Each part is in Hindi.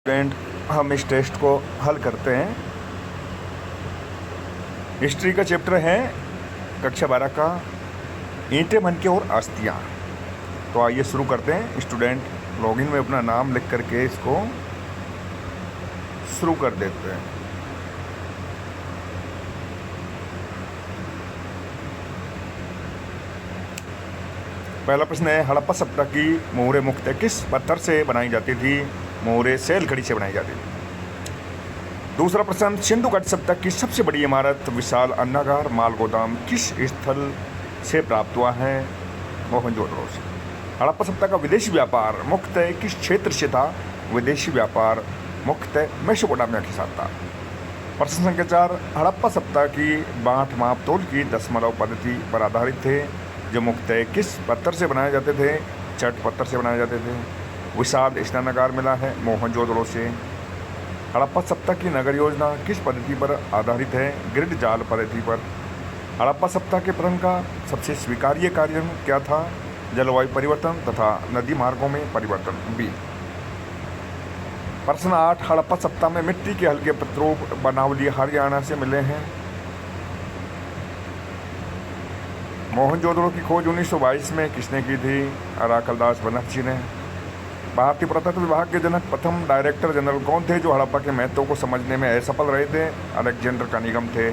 स्टूडेंट, हम इस टेस्ट को हल करते हैं। हिस्ट्री का चैप्टर है कक्षा 12 का ईंटें बनके और अस्थियाँ। तो आइए शुरू करते हैं। स्टूडेंट लॉगिन में अपना नाम लिख करके इसको शुरू कर देते हैं। पहला प्रश्न है, हड़प्पा सभ्यता की मोहरें मुख्यतः किस पत्थर से बनाई जाती थी? मोहरें सेल खड़ी से बनाई जाती थी। दूसरा प्रश्न, सिंधु घाटी सभ्यता की सबसे बड़ी इमारत विशाल अन्नागार माल गोदाम किस स्थल से प्राप्त हुआ है? मोहनजोदड़ो से। हड़प्पा सभ्यता का विदेशी व्यापार मुख्यतः किस क्षेत्र से था? विदेशी व्यापार मुख्यतः मेसोपोटामिया के साथ था। प्रश्न संख्या 4, हड़प्पा सभ्यता की बाँट माप तोल की दशमलव पद्धति पर आधारित थे, जो मुख्यतः किस पत्थर से बनाए जाते थे? चट पत्थर से बनाए जाते थे। विशाल स्नानागार मिला है मोहनजोदड़ो से। हड़प्पा सभ्यता की नगर योजना किस पद्धति पर आधारित है? ग्रिड जाल पद्धति पर। हड़प्पा सभ्यता के पतन का सबसे स्वीकार्य कारण क्या था? जलवायु परिवर्तन तथा नदी मार्गों में परिवर्तन बी। प्रश्न 8, हड़प्पा सभ्यता में मिट्टी के हल्के प्रतिरूप बनावली हरियाणा से मिले हैं। मोहनजोदड़ो की खोज 1922 में किसने की थी? अराकलदास बनर्जी ने। भारतीय पुरातत्व विभाग के जनक प्रथम डायरेक्टर जनरल कौन थे जो हड़प्पा के महत्व को समझने में असफल रहे थे? अलेक्जेंडर कनिंघम थे।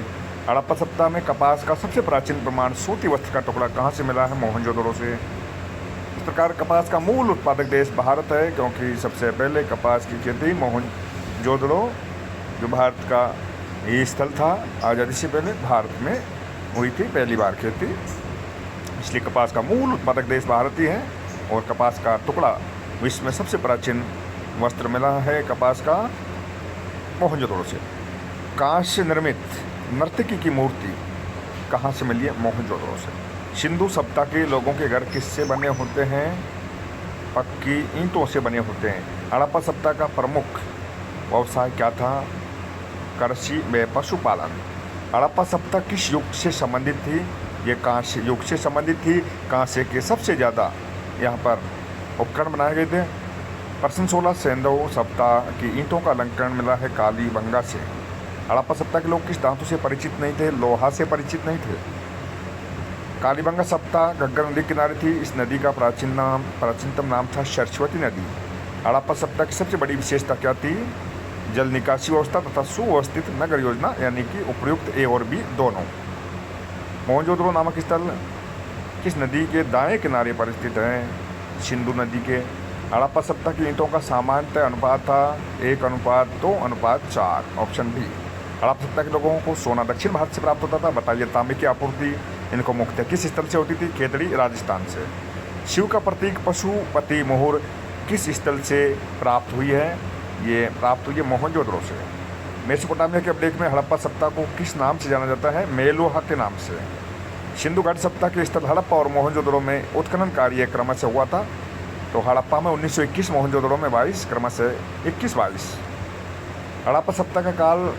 हड़प्पा सभ्यता में कपास का सबसे प्राचीन प्रमाण सूती वस्त्र का टुकड़ा कहाँ से मिला है? मोहनजोदड़ो से। इस प्रकार कपास का मूल उत्पादक देश भारत है, क्योंकि सबसे पहले कपास की खेती मोहनजोदड़ो जो भारत का ये स्थल था, आज़ादी से पहले भारत में हुई थी पहली बार खेती, इसलिए कपास का मूल उत्पादक देश भारत ही है। और कपास का टुकड़ा विश्व में सबसे प्राचीन वस्त्र मिला है कपास का मोहनजोदड़ो से। कांस्य निर्मित नर्तकी की मूर्ति कहाँ से मिली है? मोहनजोदड़ो से। सिंधु सभ्यता के लोगों के घर किससे बने होते हैं? पक्की ईंटों से बने होते हैं। हड़प्पा सभ्यता का प्रमुख व्यवसाय क्या था? कृषि व पशुपालन। हड़प्पा सभ्यता किस युग से संबंधित थी? ये कांस्य युग से संबंधित थी। कांस्य के सबसे ज़्यादा यहाँ पर उपकरण बनाए गए थे। प्रश्न 16, सिंधु सभ्यता की ईंटों का अलंकरण मिला है कालीबंगा से। हड़प्पा सभ्यता के लोग किस धातु से परिचित नहीं थे? लोहा से परिचित नहीं थे। कालीबंगा सभ्यता घग्गर नदी किनारे थी। इस नदी का प्राचीनतम नाम था सरस्वती नदी। हड़प्पा सभ्यता की सबसे बड़ी विशेषता क्या थी? जल निकासी व्यवस्था तथा सुव्यवस्थित नगर योजना, यानी कि उपयुक्त ए और बी दोनों। मोहनजोदड़ो नामक स्थल किस नदी के दाएं किनारे पर स्थित है? सिंधु नदी के। हड़प्पा सभ्यता की ईंटों का सामान्य अनुपात था 1:2:4, ऑप्शन बी। हड़प्पा सभ्यता के लोगों को सोना दक्षिण भारत से प्राप्त होता था। बताइए तांबे की आपूर्ति इनको मुख्यतः किस स्थल से होती थी? खेतड़ी, राजस्थान से। शिव का प्रतीक पशुपति मोहर किस स्थल से प्राप्त हुई है? ये प्राप्त हुई है मोहनजोदड़ो से। मेसोपोटामिया के अभिलेख में हड़प्पा सभ्यता को किस नाम से जाना जाता है? मेलुहा के नाम से। सिंधु घाटी सभ्यता के स्थल हड़प्पा और मोहनजोदड़ो में उत्खनन कार्य क्रमशः हुआ था। तो हड़प्पा में 1921, मोहनजोदड़ो में 22, क्रमशः 21-22। हड़प्पा सभ्यता का काल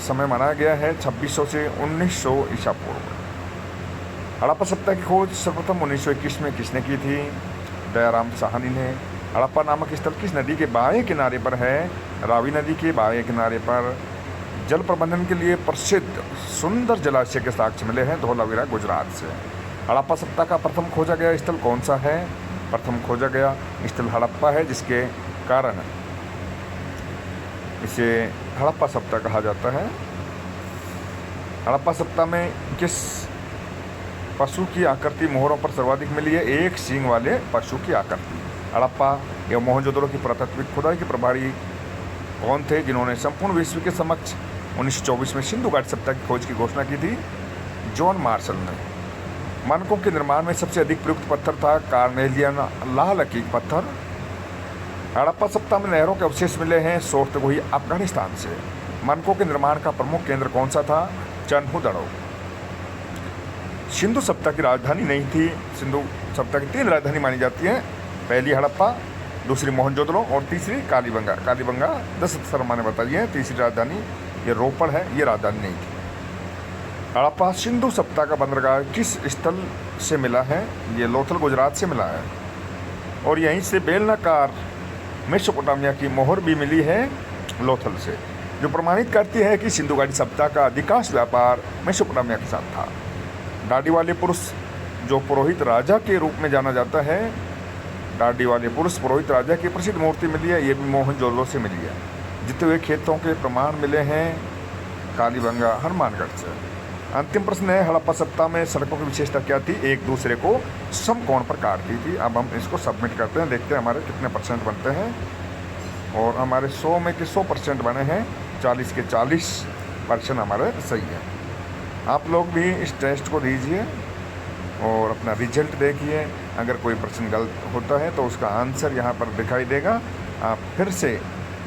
समय माना गया है 2600 से 1900 ईसा पूर्व। हड़प्पा सभ्यता की खोज सर्वप्रथम 1921 में किसने की थी? दयाराम साहनी ने। हड़प्पा नामक स्थल किस नदी के बाएं किनारे पर है? रावी नदी के बाएं किनारे पर। जल प्रबंधन के लिए प्रसिद्ध सुंदर जलाशय के साक्ष्य मिले हैं धोलावीरा, गुजरात से। हड़प्पा सभ्यता का प्रथम खोजा गया स्थल कौन सा है? प्रथम खोजा गया स्थल हड़प्पा है, जिसके कारण इसे हड़प्पा सभ्यता कहा जाता है। हड़प्पा सभ्यता में किस पशु की आकृति मोहरों पर सर्वाधिक मिली है? एक सींग वाले पशु की आकृति। हड़प्पा एवं मोहनजोदड़ो की पुरातात्विक खुदाई के प्रभारी कौन थे, जिन्होंने संपूर्ण विश्व के समक्ष 1924 में सिंधु घाटी सभ्यता की खोज की घोषणा की थी? जॉन मार्शल ने। मानकों के निर्माण में सबसे अधिक प्रयुक्त पत्थर था कार्नेलियन लाल अकीक पत्थर। हड़प्पा सभ्यता में नहरों के अवशेष मिले हैं सोर्तगोही, अफगानिस्तान से। मानकों के निर्माण का प्रमुख केंद्र कौन सा था? चन्हुदड़ो। सिंधु सभ्यता की राजधानी नहीं थी। सिंधु सभ्यता की 3 राजधानी मानी जाती हैं। पहली हड़प्पा, दूसरी मोहनजोदड़ो और तीसरी कालीबंगा। कालीबंगा दशरथ शर्मा ने बताई है। तीसरी राजधानी ये रोपड़ है, ये राजधानी नहीं थी। हड़प्पा सिंधु सभ्यता का बंदरगाह किस स्थल से मिला है? ये लोथल, गुजरात से मिला है। और यहीं से बेलनाकार मेसोपोटामिया की मोहर भी मिली है लोथल से, जो प्रमाणित करती है कि सिंधु घाटी सभ्यता का अधिकांश व्यापार मेसोपोटामिया के साथ था। दाढ़ी वाले पुरुष जो पुरोहित राजा के रूप में जाना जाता है, दाढ़ी वाले पुरुष पुरोहित राजा की प्रसिद्ध मूर्ति मिली है, ये भी मोहनजोदड़ो से मिली है। जीते हुए खेतों के प्रमाण मिले हैं कालीबंगा हनुमानगढ़ से। अंतिम प्रश्न है, हड़प्पा सभ्यता में सड़कों की विशेषता क्या थी? एक दूसरे को समकोण पर काटती थी। अब हम इसको सबमिट करते हैं, देखते हैं हमारे कितने परसेंट बनते हैं। और हमारे 100 में के 100% बने हैं, 40 के 40% हमारे सही है। आप लोग भी इस टेस्ट को दीजिए और अपना रिजल्ट देखिए। अगर कोई प्रश्न गलत होता है तो उसका आंसर यहाँ पर दिखाई देगा। आप फिर से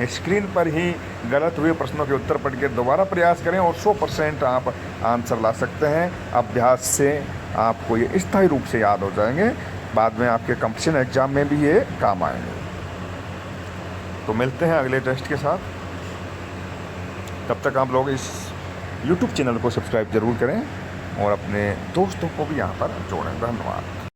स्क्रीन पर ही गलत हुए प्रश्नों के उत्तर पढ़ के दोबारा प्रयास करें और 100% आप आंसर ला सकते हैं। अभ्यास से आपको ये स्थायी रूप से याद हो जाएंगे, बाद में आपके कंपटीशन एग्जाम में भी ये काम आएंगे। तो मिलते हैं अगले टेस्ट के साथ। तब तक आप लोग इस YouTube चैनल को सब्सक्राइब जरूर करें और अपने दोस्तों को भी यहाँ पर जोड़ें। धन्यवाद।